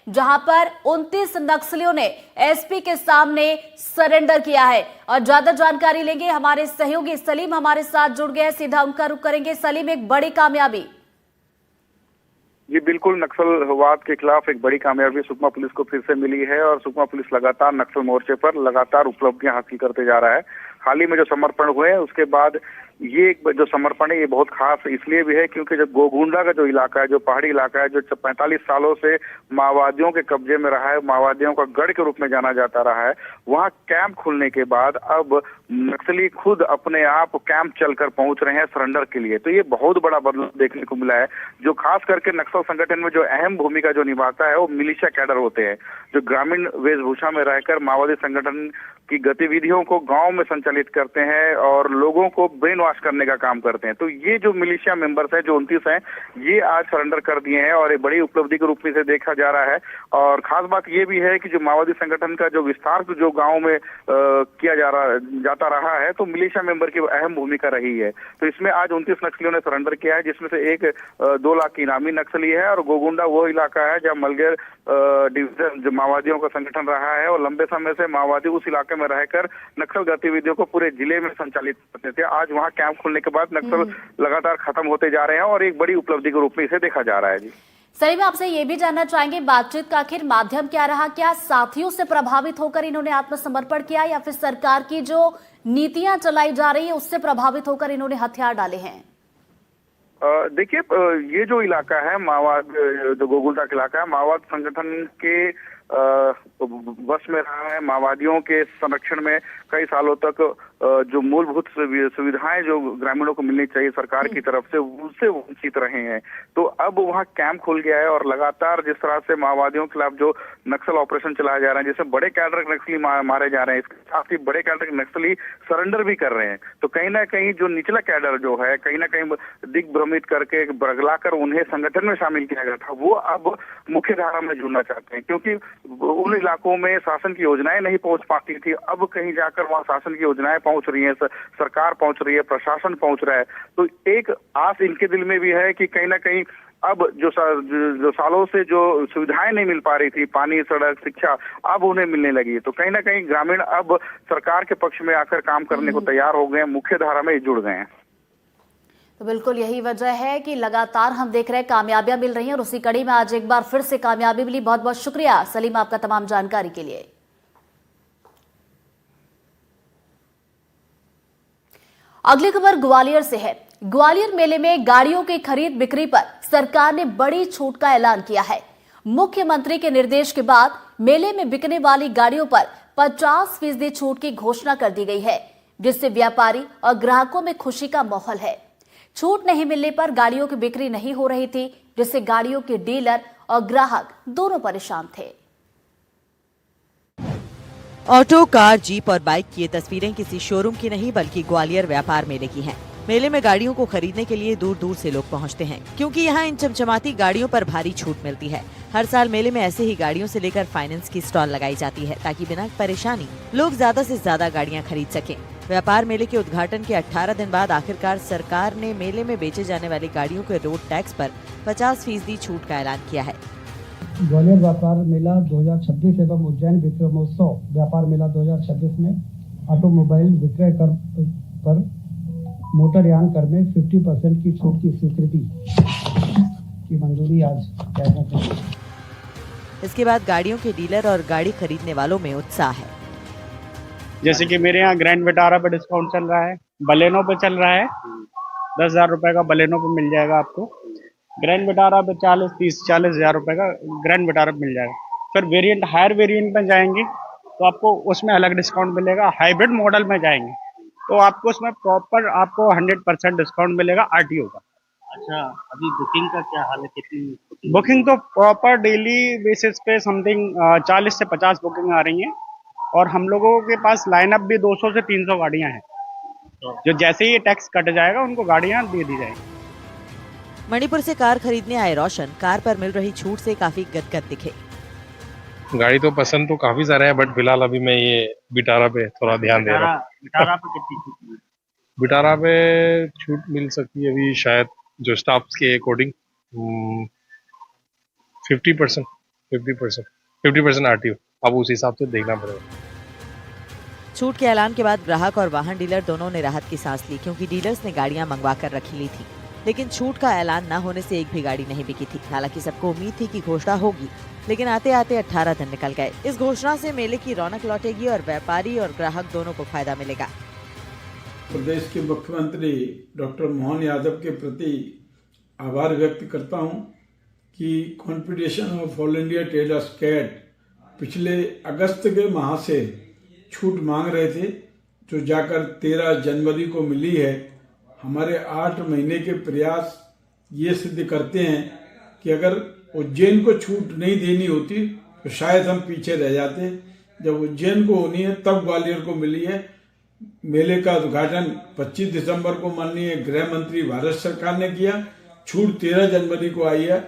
जहां पर 29 नक्सलियों ने एसपी के सामने सरेंडर किया है। और ज्यादा जानकारी लेंगे, हमारे सहयोगी सलीम हमारे साथ जुड़ गए, सीधा उनका रुख करेंगे। सलीम, एक बड़ी कामयाबी। जी बिल्कुल, नक्सलवाद के खिलाफ एक बड़ी कामयाबी सुकमा पुलिस को फिर से मिली है और सुकमा पुलिस लगातार नक्सल मोर्चे पर लगातार उपलब्धियां हासिल करते जा रहा है। हाल ही में जो समर्पण हुए उसके बाद ये जो समर्पण है ये बहुत खास इसलिए भी है क्योंकि जो गोगुंडा का जो इलाका है, जो पहाड़ी इलाका है, जो 45 सालों से माओवादियों के कब्जे में रहा है, माओवादियों का गढ़ के रूप में जाना जाता रहा है, वहाँ कैंप खुलने के बाद अब नक्सली खुद अपने आप कैंप चलकर पहुंच रहे हैं सरेंडर के लिए। तो ये बहुत बड़ा बदलाव देखने को मिला है। जो खास करके नक्सल संगठन में जो अहम भूमिका जो निभाता है वो मिलिशिया कैडर होते हैं, जो ग्रामीण वेशभूषा में रहकर माओवादी संगठन की गतिविधियों को गांव में संचालित करते हैं और लोगों को ब्रेन वॉश करने का काम करते हैं। तो ये जो मिलिशिया मेंबर्स हैं, जो 29 हैं, ये आज सरेंडर कर दिए हैं और एक बड़ी उपलब्धि के रूप में से देखा जा रहा है। और खास बात ये भी है कि जो माओवादी संगठन का जो विस्तार जो गांव में किया जाता रहा है, तो मिलिशिया मेंबर की अहम भूमिका रही है। तो इसमें आज 29 नक्सलियों ने सरेंडर किया है, जिसमें से एक 2 लाख की इनामी नक्सली है। और गोगुंडा वो इलाका है जहाँ मलगेर डिवीजन जो माओवादियों का संगठन रहा है और लंबे समय से माओवादी उस इलाके में रहकर नक्सल गतिविधियों को पूरे जिले में संचालित करते थे। आज वहां कैंप खुलने के बाद नक्सल लगातार खत्म होते जा रहे हैं और एक बड़ी उपलब्धि के रूप में इसे देखा जा रहा है। जी सलीम, आपसे ये भी जानना चाहेंगे, बातचीत का आखिर माध्यम क्या रहा? क्या साथियों से प्रभावित होकर इन्होंने आत्मसमर्पण किया या फिर सरकार की जो नीतियां चलाई जा रही है उससे प्रभावित होकर इन्होंने हथियार डाले हैं? देखिए, ये जो इलाका है माओवाद, जो गोगुंडा का इलाका है, माओवाद संगठन के बस में रहा है। माओवादियों के संरक्षण में कई सालों तक जो मूलभूत सुविधाएं जो ग्रामीणों को मिलनी चाहिए सरकार की तरफ से, उनसे वंचित रहे हैं। तो अब वहां कैंप खुल गया है और लगातार जिस तरह से माओवादियों के खिलाफ जो नक्सल ऑपरेशन चलाया जा रहा है, जिसमें बड़े कैडर नक्सली मारे जा रहे हैं, इसके साथ ही बड़े कैडर नक्सली सरेंडर भी कर रहे हैं। तो कहीं ना कहीं जो निचला कैडर जो है, कहीं ना कहीं दिग्भ्रमित करके बरगलाकर उन्हें संगठन में शामिल किया गया था, वो अब मुख्य धारा में जुड़ना चाहते हैं, क्योंकि उन इलाकों में शासन की योजनाएं नहीं पहुंच पाती थी। अब कहीं जाकर वहां शासन की योजनाएं पहुंच रही है, सरकार पहुंच रही है, प्रशासन पहुंच रहा है। तो एक आस इनके दिल में भी है कि कहीं ना कहीं अब जो सालों से जो सुविधाएं नहीं मिल पा रही थी, पानी, सड़क, शिक्षा, अब उन्हें मिलने लगी है। तो कहीं ना कहीं ग्रामीण अब सरकार के पक्ष में आकर काम करने को तैयार हो गए हैं, मुख्य धारा में जुड़ गए हैं। तो बिल्कुल यही वजह है कि लगातार हम देख रहे हैं कामयाबियां मिल रही हैं और उसी कड़ी में आज एक बार फिर से कामयाबी मिली। बहुत बहुत शुक्रिया सलीम आपका तमाम जानकारी के लिए। अगली खबर ग्वालियर से है। ग्वालियर मेले में गाड़ियों की खरीद बिक्री पर सरकार ने बड़ी छूट का ऐलान किया है। मुख्यमंत्री के निर्देश के बाद मेले में बिकने वाली गाड़ियों पर 50% छूट की घोषणा कर दी गई है, जिससे व्यापारी और ग्राहकों में खुशी का माहौल है। छूट नहीं मिलने पर गाड़ियों की बिक्री नहीं हो रही थी, जिससे गाड़ियों के डीलर और ग्राहक दोनों परेशान थे। ऑटो, कार, जीप और बाइक की ये तस्वीरें किसी शोरूम की नहीं बल्कि ग्वालियर व्यापार मेले की हैं। मेले में गाड़ियों को खरीदने के लिए दूर दूर से लोग पहुंचते हैं, क्योंकि यहाँ इन चमचमाती गाड़ियों पर भारी छूट मिलती है। हर साल मेले में ऐसे ही गाड़ियों से लेकर फाइनेंस की स्टॉल लगाई जाती है, ताकि बिना परेशानी लोग ज्यादा से ज्यादा गाड़ियाँ खरीद सकें। व्यापार मेले के उद्घाटन के 18 दिन बाद आखिरकार सरकार ने मेले में बेचे जाने वाली गाड़ियों के रोड टैक्स पर 50% छूट का ऐलान किया है। ग्वालियर व्यापार मेला 2026 एवं उज्जैन विक्रय महोत्सव व्यापार मेला 2026 में ऑटोमोबाइल विक्रय कर पर मोटरयान कर में 50% की छूट की स्वीकृति की मंजूरी आज कैबिनेट ने दी। इसके बाद गाड़ियों के डीलर और गाड़ी खरीदने वालों में उत्साह है। जैसे कि मेरे यहाँ ग्रैंड विटारा पे डिस्काउंट चल रहा है, बलेनो पे चल रहा है, 10,000 रुपए का बलेनो पे मिल जाएगा आपको। ग्रैंड विटारा पे 40 हजार रुपए का ग्रैंड विटारा मिल जाएगा। फिर वेरिएंट, हायर वेरिएंट में जाएंगे तो आपको उसमें अलग डिस्काउंट मिलेगा। हाइब्रिड मॉडल में जाएंगे तो आपको उसमें प्रॉपर आपको 100% डिस्काउंट मिलेगा आरटीओ का। अच्छा, अभी बुकिंग का क्या हाल है? कितनी बुकिंग तो प्रॉपर डेली बेसिस पे समथिंग 40 से 50 बुकिंग आ रही हैं और हम लोगों के पास लाइनअप भी 200 से 300 गाड़ियां हैं, जो जैसे ही ये टैक्स कट जाएगा उनको गाड़ियां दे दी जाएंगी। मणिपुर से कार खरीदने आए रोशन कार पर मिल रही छूट से काफी गदगद दिखे। गाड़ी तो पसंद तो काफी सारे हैं, बट फिलहाल अभी मैं ये विटारा पे थोड़ा ध्यान दे रहा हूँ। विटारा पे कितनी छूट? विटारा पे छूट मिल सकती है अभी शायद जो स्टाफ के अकॉर्डिंग 50%। 50% RTO। अब उस हिसाब से देखना पड़ेगा। छूट के ऐलान के बाद ग्राहक और वाहन डीलर दोनों ने राहत की सांस ली, क्योंकि डीलर्स ने गाड़ियां मंगवा कर रखी ली थी। लेकिन छूट का ऐलान न होने से एक भी गाड़ी नहीं बिकी थी। हालांकि सबको उम्मीद थी कि घोषणा होगी, लेकिन आते आते 18 दिन निकल गए। इस घोषणा से मेले की रौनक लौटेगी और व्यापारी और ग्राहक दोनों को फायदा मिलेगा। प्रदेश के मुख्यमंत्री डॉक्टर मोहन यादव के प्रति आभार व्यक्त करता हूं कि confederation of all India tailors CAIT पिछले अगस्त के माह से छूट मांग रहे थे, जो जाकर 13 जनवरी को मिली है। हमारे 8 महीने के प्रयास ये सिद्ध करते हैं कि अगर उज्जैन को छूट नहीं देनी होती तो शायद हम पीछे रह जाते। जब उज्जैन को होनी है तब ग्वालियर को मिली है। मेले का उद्घाटन 25 दिसंबर को माननीय गृह मंत्री भारत सरकार ने किया। छूट 13 जनवरी को आई है।